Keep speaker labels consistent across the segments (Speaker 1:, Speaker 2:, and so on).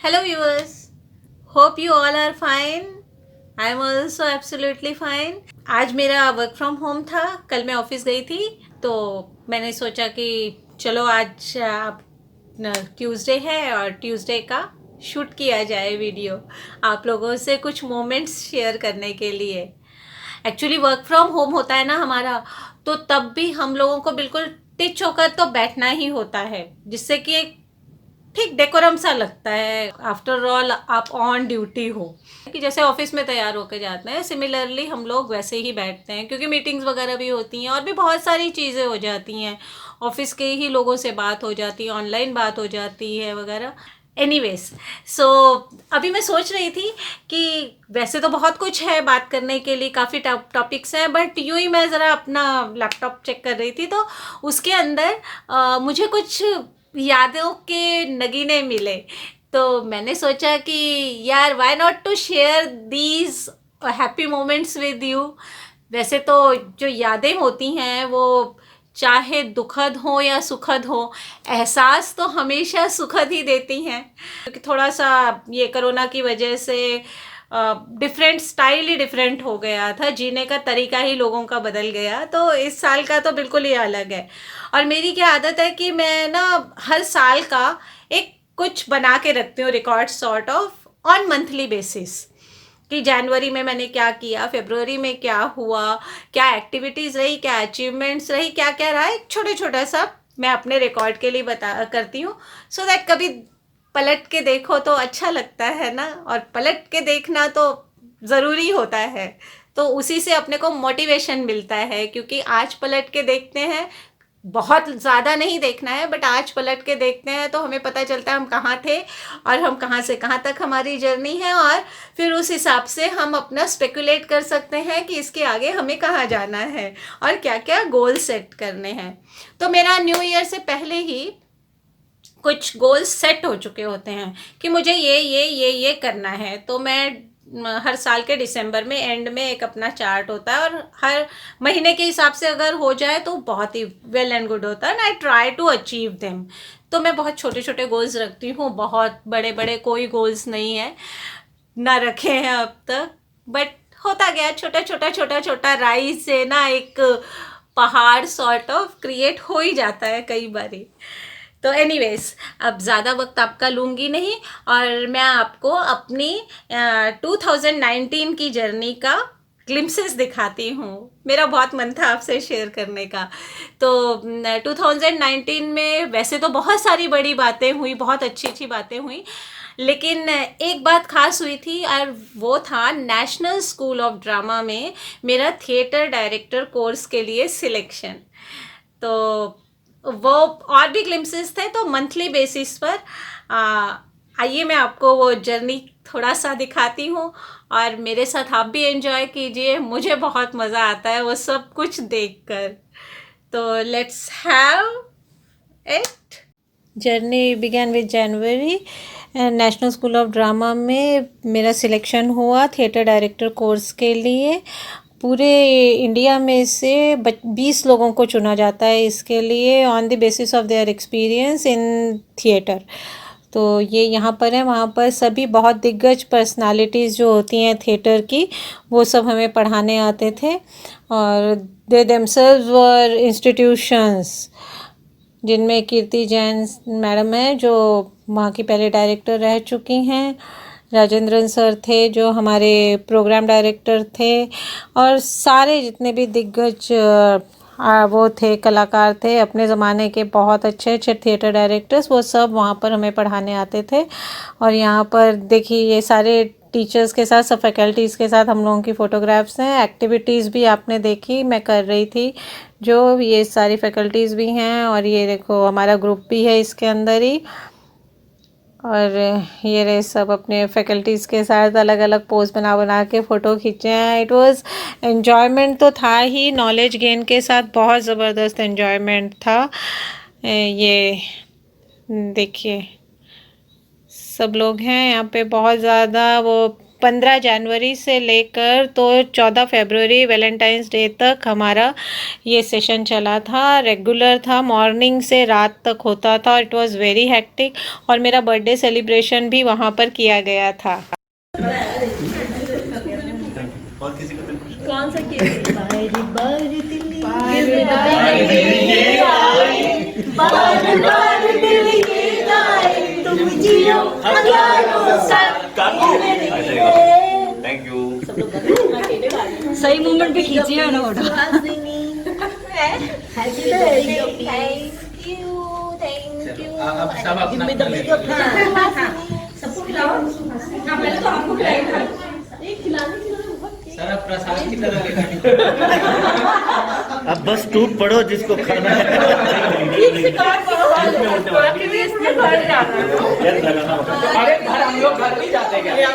Speaker 1: Hello viewers, hope you all are fine. I am also absolutely fine. आज मेरा work from home था. कल मैं ऑफिस गई थी तो मैंने सोचा कि चलो आज ट्यूसडे है और ट्यूसडे का शूट किया जाए वीडियो आप लोगों से कुछ मोमेंट्स शेयर करने के लिए. एक्चुअली वर्क फ्रॉम होम होता है ना हमारा, तो तब भी हम लोगों को बिल्कुल टिच होकर तो बैठना ही होता है, जिससे कि एक ठीक डेकोरम सा लगता है. आफ्टर ऑल आप ऑन ड्यूटी हो, कि जैसे ऑफिस में तैयार होकर जाते हैं सिमिलरली हम लोग वैसे ही बैठते हैं, क्योंकि मीटिंग्स वगैरह भी होती हैं और भी बहुत सारी चीज़ें हो जाती हैं. ऑफिस के ही लोगों से बात हो जाती है, ऑनलाइन बात हो जाती है वगैरह. एनीवेज, सो अभी मैं सोच रही थी कि वैसे तो बहुत कुछ है बात करने के लिए, काफ़ी टॉपिक्स हैं, बट यूँ ही मैं ज़रा अपना लैपटॉप चेक कर रही थी तो उसके अंदर मुझे कुछ यादों के नगीने मिले. तो मैंने सोचा कि यार why not to share these happy moments with you. वैसे तो जो यादें होती हैं वो चाहे दुखद हो या सुखद हो, एहसास तो हमेशा सुखद ही देती हैं. क्योंकि थोड़ा सा ये कोरोना की वजह से डिफरेंट स्टाइल ही डिफरेंट हो गया था, जीने का तरीका ही लोगों का बदल गया. तो इस साल का तो बिल्कुल ही अलग है. और मेरी क्या आदत है कि मैं ना हर साल का एक कुछ बना के रखती हूँ, record sort of on monthly basis, कि जनवरी में मैंने क्या किया, फरवरी में क्या हुआ, क्या एक्टिविटीज़ रही, क्या अचीवमेंट्स रही, क्या क्या रहा, एक छोटे छोटा सा मैं अपने रिकॉर्ड के लिए बता करती हूँ. सो दैट कभी पलट के देखो तो अच्छा लगता है ना, और पलट के देखना तो ज़रूरी होता है. तो उसी से अपने को मोटिवेशन मिलता है, क्योंकि आज पलट के देखते हैं, बहुत ज़्यादा नहीं देखना है, बट आज पलट के देखते हैं तो हमें पता चलता है हम कहाँ थे और हम कहाँ से कहाँ तक हमारी जर्नी है, और फिर उस हिसाब से हम अपना स्पेकुलेट कर सकते हैं कि इसके आगे हमें कहाँ जाना है और क्या क्या गोल सेट करने हैं. तो मेरा न्यू ईयर से पहले ही कुछ गोल्स सेट हो चुके होते हैं कि मुझे ये करना है. तो मैं हर साल के दिसंबर में एंड में एक अपना चार्ट होता है, और हर महीने के हिसाब से अगर हो जाए तो बहुत ही वेल एंड गुड होता है, and I try to achieve them. तो मैं बहुत छोटे छोटे गोल्स रखती हूँ, बहुत बड़े बड़े कोई गोल्स नहीं है, ना रखे हैं अब तक. बट होता गया, छोटा छोटा छोटा छोटा राइज से ना एक पहाड़ सॉर्ट ऑफ क्रिएट हो ही जाता है कई बारी. तो एनीवेज, अब ज़्यादा वक्त आपका लूँगी नहीं, और मैं आपको अपनी 2019 की जर्नी का ग्लिम्सेस दिखाती हूँ. मेरा बहुत मन था आपसे शेयर करने का. तो 2019 में वैसे तो बहुत सारी बड़ी बातें हुई, बहुत अच्छी अच्छी बातें हुई, लेकिन एक बात खास हुई थी, और वो था नेशनल स्कूल ऑफ ड्रामा में मेरा थिएटर डायरेक्टर कोर्स के लिए सिलेक्शन. तो वो और भी ग्लिम्सेस थे, तो मंथली बेसिस पर आइए मैं आपको वो जर्नी थोड़ा सा दिखाती हूँ, और मेरे साथ आप भी एंजॉय कीजिए. मुझे बहुत मज़ा आता है वो सब कुछ देखकर. तो let's have it. Journey began with January. National school of drama में मेरा सिलेक्शन हुआ थिएटर डायरेक्टर कोर्स के लिए. पूरे इंडिया में से 20 लोगों को चुना जाता है इसके लिए, on the basis of their experience in theatre. तो ये यहाँ पर है, वहाँ पर सभी बहुत दिग्गज पर्सनालिटीज़ जो होती हैं थिएटर की, वो सब हमें पढ़ाने आते थे. और दे देमसेल्व्स वर इंस्टीट्यूशंस, जिनमें कीर्ति जैन मैडम है जो वहाँ की पहले डायरेक्टर रह चुकी हैं, राजेंद्रन सर थे जो हमारे प्रोग्राम डायरेक्टर थे, और सारे जितने भी दिग्गज वो थे, कलाकार थे अपने ज़माने के, बहुत अच्छे अच्छे थिएटर डायरेक्टर्स, वो सब वहाँ पर हमें पढ़ाने आते थे. और यहाँ पर देखिए ये सारे टीचर्स के साथ, सब फैकल्टीज़ के साथ हम लोगों की फ़ोटोग्राफ्स हैं. एक्टिविटीज़ भी आपने देखी, मैं कर रही थी, जो ये सारी फैकल्टीज़ भी हैं, और ये देखो हमारा ग्रुप भी है इसके अंदर ही. और ये रहे सब अपने फैकल्टीज़ के साथ अलग अलग पोज बना बना के फ़ोटो खींचे हैं. इट वाज एन्जॉयमेंट तो था ही, नॉलेज गेन के साथ बहुत ज़बरदस्त एन्जॉयमेंट था. ये देखिए सब लोग हैं यहाँ पे, बहुत ज़्यादा वो 15 जनवरी से लेकर तो 14 फरवरी वैलेंटाइंस डे तक हमारा ये सेशन चला था। रेगुलर था, मॉर्निंग से रात तक होता था। इट वाज वेरी हेक्टिक और मेरा बर्थडे सेलिब्रेशन भी वहाँ पर किया गया था।
Speaker 2: और किसी का दिल खुश
Speaker 3: कौन सा केक?
Speaker 2: Thank you.
Speaker 3: सही मोमेंट पे खींचिए ना फोटो।
Speaker 4: अब सब अपना
Speaker 3: सबको खिलाओ। पहले तो आपको खिलाएंगे।
Speaker 4: सारा प्रसाद की तरह लेकर
Speaker 2: अब बस टूट पड़ो जिसको खाना है।
Speaker 4: अरे घर हम लोग घर नहीं जाते क्या?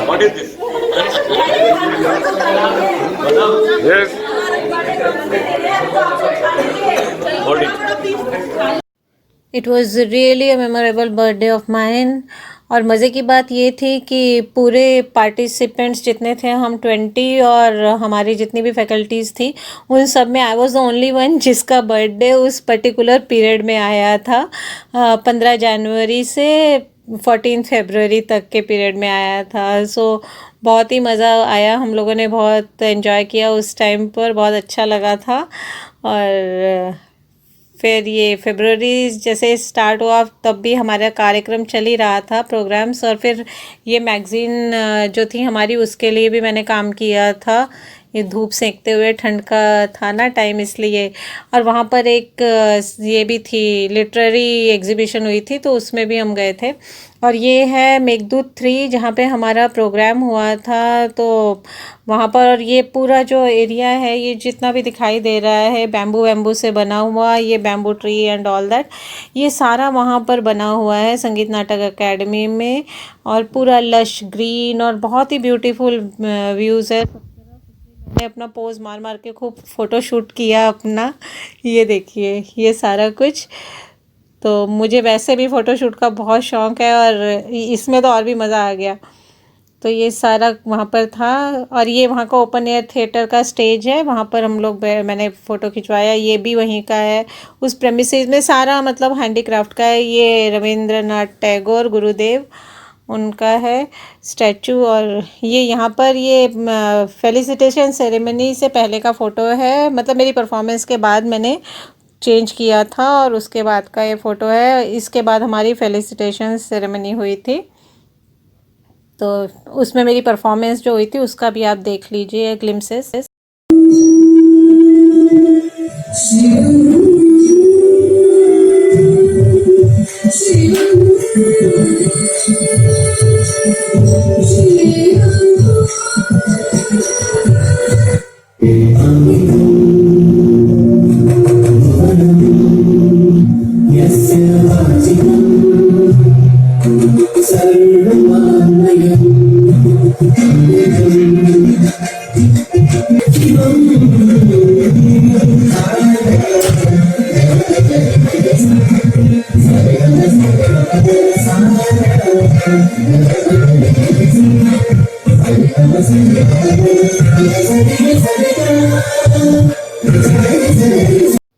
Speaker 2: What is this? Yes. Hold it.
Speaker 1: It was really a memorable birthday of mine. और मज़े की बात ये थी कि पूरे पार्टिसिपेंट्स जितने थे, हम 20 और हमारी जितनी भी फैकल्टीज़ थी, उन सब में I was the only one जिसका बर्थडे उस पर्टिकुलर पीरियड में आया था। 15 जनवरी से 14 फरवरी तक के पीरियड में आया था। सो बहुत ही मज़ा आया, हम लोगों ने बहुत एंजॉय किया उस टाइम पर, बहुत अच्छा लगा था। और फिर ये फरवरी जैसे स्टार्ट हुआ तब भी हमारा कार्यक्रम चल ही रहा था, प्रोग्राम्स। और फिर ये मैगज़ीन जो थी हमारी, उसके लिए भी मैंने काम किया था। ये धूप सेकते हुए, ठंड का था ना टाइम, इसलिए। और वहाँ पर एक ये भी थी, लिटरेरी एग्जीबिशन हुई थी, तो उसमें भी हम गए थे। और ये है मेघदूत 3 जहाँ पे हमारा प्रोग्राम हुआ था। तो वहाँ पर ये पूरा जो एरिया है, ये जितना भी दिखाई दे रहा है बैम्बू से बना हुआ, ये bamboo tree and all that, ये सारा वहाँ पर बना हुआ है संगीत नाटक एकेडमी में। और पूरा लश ग्रीन और बहुत ही ब्यूटीफुल व्यूज़ है। मैंने अपना पोज मार मार के खूब फ़ोटो शूट किया अपना। ये देखिए, ये सारा कुछ। तो मुझे वैसे भी फ़ोटो शूट का बहुत शौक़ है और इसमें तो और भी मज़ा आ गया। तो ये सारा वहाँ पर था। और ये वहाँ का ओपन एयर थिएटर का स्टेज है, वहाँ पर हम लोग मैंने फ़ोटो खिंचवाया। ये भी वहीं का है, उस प्रेमिसेस में सारा मतलब हैंडीक्राफ्ट का है। ये रविंद्रनाथ टैगोर गुरुदेव उनका है स्टैचू। और ये यहाँ पर ये फेलिसिटेशन सेरेमनी से पहले का फ़ोटो है, मतलब मेरी परफॉर्मेंस के बाद मैंने चेंज किया था और उसके बाद का ये फ़ोटो है। इसके बाद हमारी फेलिसिटेशन सेरेमनी हुई थी, तो उसमें मेरी परफॉर्मेंस जो हुई थी उसका भी आप देख लीजिए ग्लिम्सेस।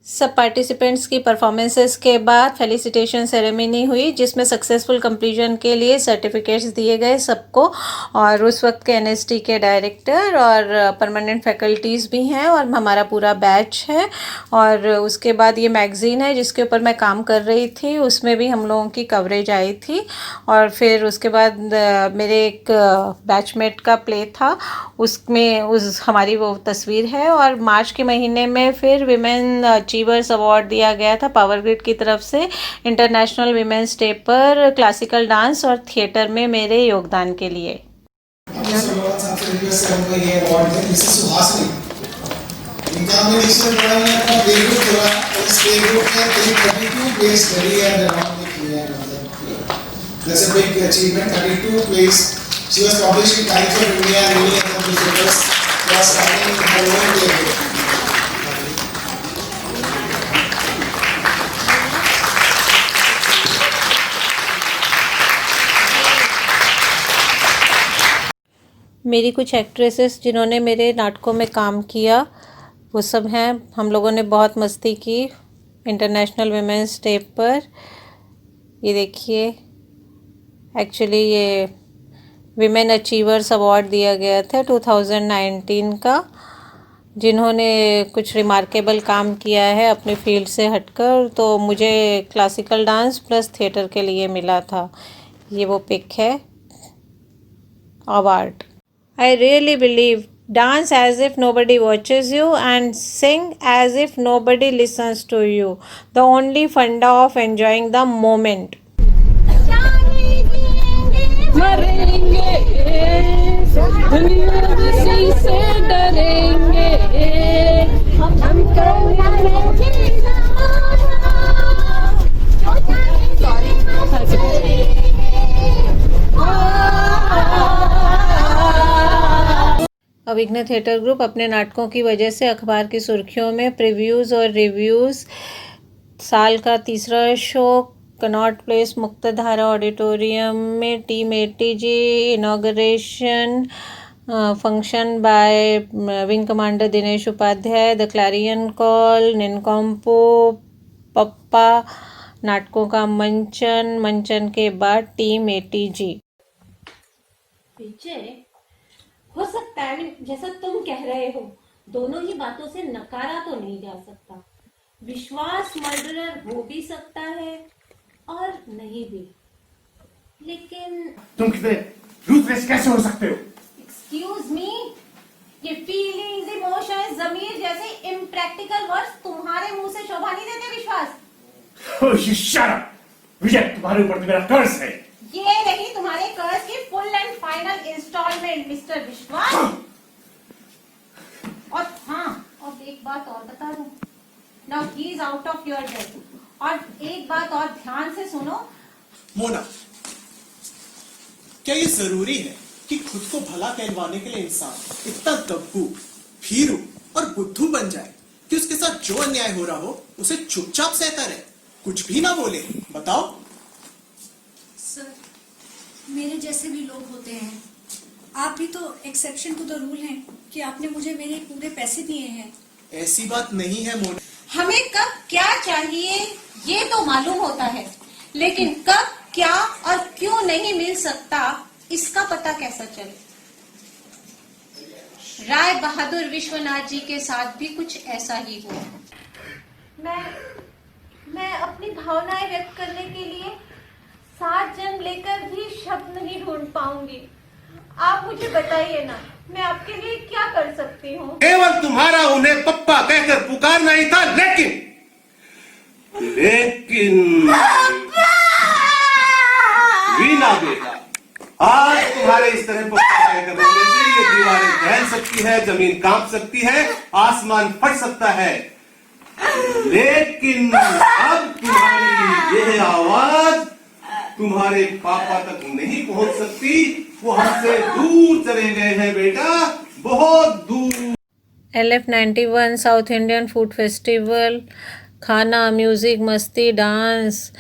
Speaker 1: सब पार्टिसिपेंट्स की परफॉर्मेंसेस के बाद फेलिसिटेशन सेरेमनी हुई, जिसमें सक्सेसफुल कंप्लीशन के लिए सर्टिफिकेट्स दिए गए सबको। और उस वक्त के एनएसटी के डायरेक्टर और परमानेंट फैकल्टीज़ भी हैं और हमारा पूरा बैच है। और उसके बाद ये मैगज़ीन है जिसके ऊपर मैं काम कर रही थी, उसमें भी हम लोगों की कवरेज आई थी। और फिर उसके बाद मेरे एक बैचमेट का प्ले था, उसमें हमारी वो तस्वीर है। और मार्च के महीने में फिर विमेन अचीवर्स अवार्ड दिया गया था पावर ग्रिड की तरफ से इंटरनेशनल विमेंस डे पर क्लासिकल डांस और थिएटर में मेरे योगदान के लिए।
Speaker 5: That's a big achievement. 32 plays. She was published in Times of India and many other newspapers. Was writing her own play.
Speaker 1: मेरी कुछ एक्ट्रेसेस जिन्होंने मेरे नाटकों में काम किया वो सब हैं। हम लोगों ने बहुत मस्ती की इंटरनेशनल वुमेंस डे पर। ये देखिए, एक्चुअली ये विमेन अचीवर्स अवार्ड दिया गया था 2019 का, जिन्होंने कुछ रिमार्केबल काम किया है अपने फील्ड से हटकर। तो मुझे क्लासिकल डांस प्लस थिएटर के लिए मिला था। ये वो पिक है award. I really believe dance as if nobody watches you and sing as if nobody listens to you. The only funda of enjoying the moment.
Speaker 3: मरेंगे दुनिया किसी से डरेंगे हम
Speaker 1: अविघ्न थिएटर ग्रुप अपने नाटकों की वजह से अखबार की सुर्खियों में, प्रीव्यूज़ और रिव्यूज़। साल का तीसरा शो कनॉट प्लेस मुक्तधारा ऑडिटोरियम में team ATG inauguration function by wing commander Dinesh Upadhyay, the clarion call, निनकॉम्पो, पप्पा नाटकों का मंचन के बाद टीम ATG।
Speaker 6: विजय, हो सकता है जैसा तुम कह रहे हो, दोनों ही बातों से नकारा तो नहीं जा सकता। विश्वास मर्डरर हो भी सकता है और नहीं भी, लेकिन
Speaker 7: तुम कितने रूथलेस कैसे हो सकते हो?
Speaker 6: एक्सक्यूज मी, ये फीलिंग्स, इमोशंस, ज़मीर जैसे इम्प्रैक्टिकल वर्ड्स तुम्हारे मुंह से शोभा नहीं देते विश्वास।
Speaker 7: Oh, you shut up! विजय, तुम्हारे ऊपर तो मेरा कर्ज है।
Speaker 6: ये रही तुम्हारे कर्ज की full and final instalment mister Vishwas. और हाँ, और एक बात और बता दूं, now he is out of your date. और एक बात और ध्यान से सुनो
Speaker 8: मोना, क्या ये जरूरी है कि खुद को भला कहलवाने के लिए इंसान इतना दब्बू, भीरू और बुद्धू बन जाए कि उसके साथ जो अन्याय हो रहा हो उसे चुपचाप सहता रहे, कुछ भी ना बोले? बताओ
Speaker 9: सर, मेरे जैसे भी लोग होते हैं। आप भी तो एक्सेप्शन टू द रूल हैं कि आपने मुझे मेरे पूरे पैसे दिए हैं।
Speaker 8: ऐसी बात नहीं है मोना।
Speaker 6: हमें कब क्या चाहिए ये तो मालूम होता है, लेकिन कब क्या और क्यों नहीं मिल सकता इसका पता कैसा चले? राय बहादुर विश्वनाथ जी के साथ भी कुछ ऐसा ही हुआ। मैं अपनी भावनाएं व्यक्त करने के लिए 7 जन्म लेकर भी शब्द नहीं ढूंढ पाऊंगी। आप मुझे बताइए ना, मैं आपके लिए क्या कर सकती हूँ?
Speaker 7: केवल तुम्हारा उन्हें पप्पा कहकर पुकारना ही था, लेकिन वीना बेटा, आज तुम्हारे इस तरह पप्पा कहकर बोलने से ये दीवारें दहल सकती है, जमीन कांप सकती है, आसमान फट सकता है, लेकिन अब तुम्हारी यह आवाज तुम्हारे पापा तक नहीं पहुंच सकती। वो हमसे दूर चले गए हैं बेटा, बहुत दूर।
Speaker 1: LF91 south Indian food festival, खाना, म्यूज़िक, मस्ती, डांस।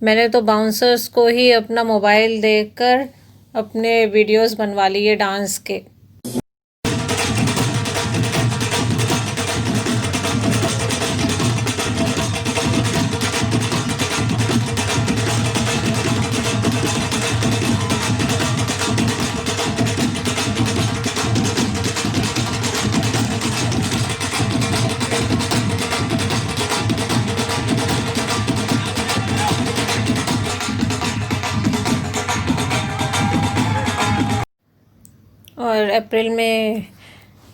Speaker 1: मैंने तो बाउंसर्स को ही अपना मोबाइल देकर अपने वीडियोस बनवा लिए डांस के। और अप्रैल में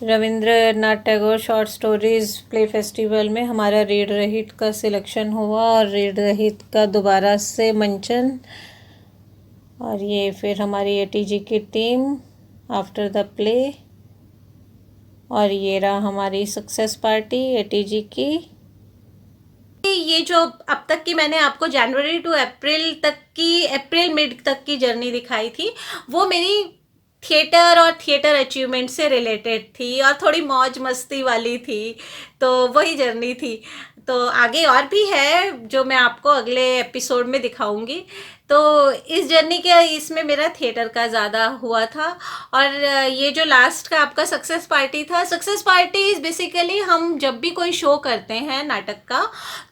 Speaker 1: Rabindranath Tagore short stories play festival में हमारा रीड रहित का सिलेक्शन हुआ और रीड रहित का दोबारा से मंचन। और ये फिर हमारी ATG की टीम आफ्टर द प्ले। और ये रहा हमारी सक्सेस पार्टी ATG की।
Speaker 6: ये जो अब तक की मैंने आपको जनवरी टू अप्रैल मिड तक की जर्नी दिखाई थी, वो मेरी थिएटर और थिएटर अचीवमेंट से रिलेटेड थी और थोड़ी मौज मस्ती वाली थी, तो वही जर्नी थी।
Speaker 1: तो आगे और भी है जो मैं आपको अगले एपिसोड में दिखाऊंगी। तो इस जर्नी के इसमें मेरा थिएटर का ज़्यादा हुआ था। और ये जो लास्ट का आपका सक्सेस पार्टी था, सक्सेस पार्टी इज़ बेसिकली हम जब भी कोई शो करते हैं नाटक का,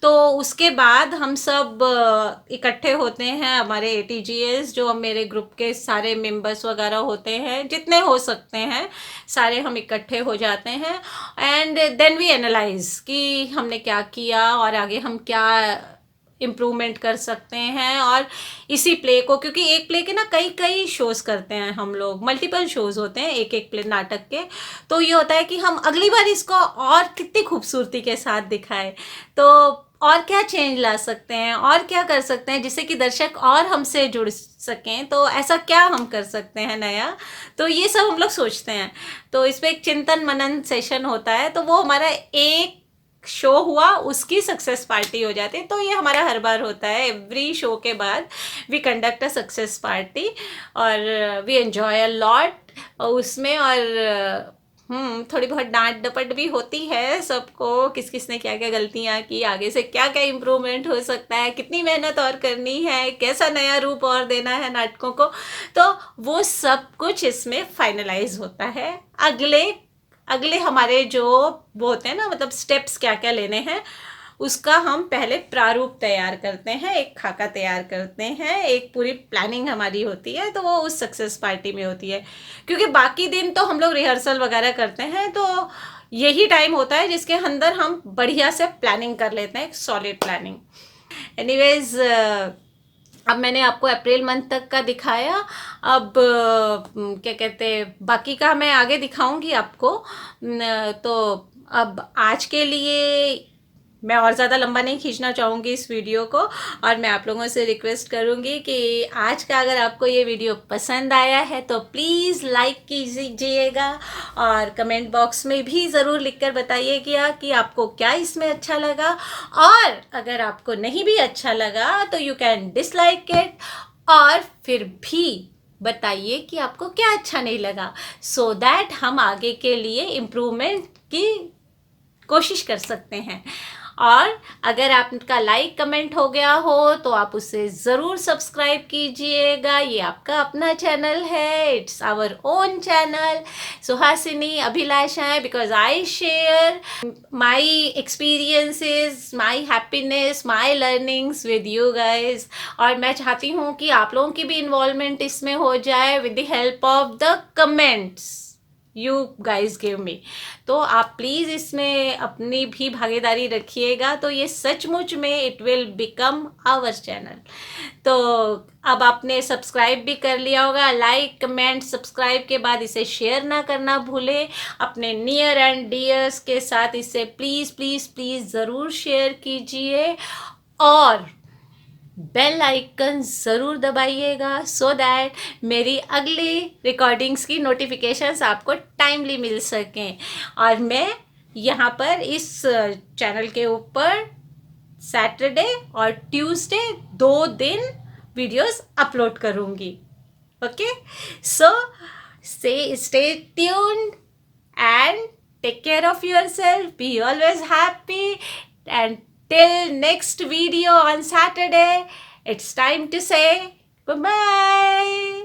Speaker 1: तो उसके बाद हम सब इकट्ठे होते हैं, हमारे ATGS जो मेरे ग्रुप के सारे मेंबर्स वगैरह होते हैं, जितने हो सकते हैं सारे हम इकट्ठे हो जाते हैं। एंड देन वी एनालाइज कि हमने क्या किया और आगे हम क्या इम्प्रूवमेंट कर सकते हैं। और इसी प्ले को, क्योंकि एक प्ले के ना कई कई शोज़ करते हैं हम लोग, मल्टीपल शोज़ होते हैं एक एक प्ले नाटक के, तो ये होता है कि हम अगली बार इसको और कितनी खूबसूरती के साथ दिखाएं, तो और क्या चेंज ला सकते हैं और क्या कर सकते हैं जिससे कि दर्शक और हमसे जुड़ सकें, तो ऐसा क्या हम कर सकते हैं नया। तो ये सब हम लोग सोचते हैं। तो इसमें एक चिंतन मनन सेशन होता है, तो वो हमारा एक शो हुआ उसकी सक्सेस पार्टी हो जाती है। तो ये हमारा हर बार होता है, एवरी शो के बाद we conduct a success party और वी एंजॉय अ लॉट उसमें। और थोड़ी बहुत डांट डपट भी होती है सबको, किस किस ने क्या क्या गलतियां की, आगे से क्या क्या इम्प्रूवमेंट हो सकता है, कितनी मेहनत और करनी है, कैसा नया रूप और देना है नाटकों को। तो वो सब कुछ इसमें फाइनलाइज होता है। अगले हमारे जो वो होते हैं ना, मतलब स्टेप्स क्या क्या लेने हैं, उसका हम पहले प्रारूप तैयार करते हैं, एक खाका तैयार करते हैं, एक पूरी प्लानिंग हमारी होती है। तो वो उस सक्सेस पार्टी में होती है, क्योंकि बाकी दिन तो हम लोग रिहर्सल वगैरह करते हैं, तो यही टाइम होता है जिसके अंदर हम बढ़िया से प्लानिंग कर लेते हैं, एक सॉलिड प्लानिंग। एनीवेज, अब मैंने आपको अप्रैल मंथ तक का दिखाया। अब क्या कहते हैं, बाकी का मैं आगे दिखाऊंगी आपको। तो अब आज के लिए मैं और ज़्यादा लंबा नहीं खींचना चाहूँगी इस वीडियो को, और मैं आप लोगों से रिक्वेस्ट करूँगी कि आज का अगर आपको ये वीडियो पसंद आया है तो प्लीज़ लाइक कीजिएगा, और कमेंट बॉक्स में भी ज़रूर लिखकर बताइएगा कि आपको क्या इसमें अच्छा लगा। और अगर आपको नहीं भी अच्छा लगा तो यू कैन डिसलाइक इट, और फिर भी बताइए कि आपको क्या अच्छा नहीं लगा, सो दैट हम आगे के लिए इम्प्रूवमेंट की कोशिश कर सकते हैं। और अगर आपका लाइक कमेंट हो गया हो तो आप उसे ज़रूर सब्सक्राइब कीजिएगा। ये आपका अपना चैनल है, it's our own channel Suhasini अभिलाषाएं, because I share my experiences, my happiness, my learnings with you guys. और मैं चाहती हूँ कि आप लोगों की भी इन्वॉल्वमेंट इसमें हो जाए with the help of the comments you guys give me. तो आप प्लीज़ इसमें अपनी भी भागीदारी रखिएगा, तो ये सचमुच में it will become our channel. तो अब आपने सब्सक्राइब भी कर लिया होगा, लाइक कमेंट सब्सक्राइब के बाद इसे शेयर ना करना भूलें अपने नियर एंड डियर्स के साथ। इसे प्लीज़ प्लीज़ प्लीज़ ज़रूर शेयर कीजिए, और बेल आइकन ज़रूर दबाइएगा, सो दैट मेरी अगली रिकॉर्डिंग्स की नोटिफिकेशंस आपको टाइमली मिल सकें। और मैं यहाँ पर इस चैनल के ऊपर सैटरडे और ट्यूसडे 2 दिन वीडियोस अपलोड करूँगी। Okay, so stay tuned and take care of yourself, be always happy, and till next video on Saturday, it's time to say bye-bye.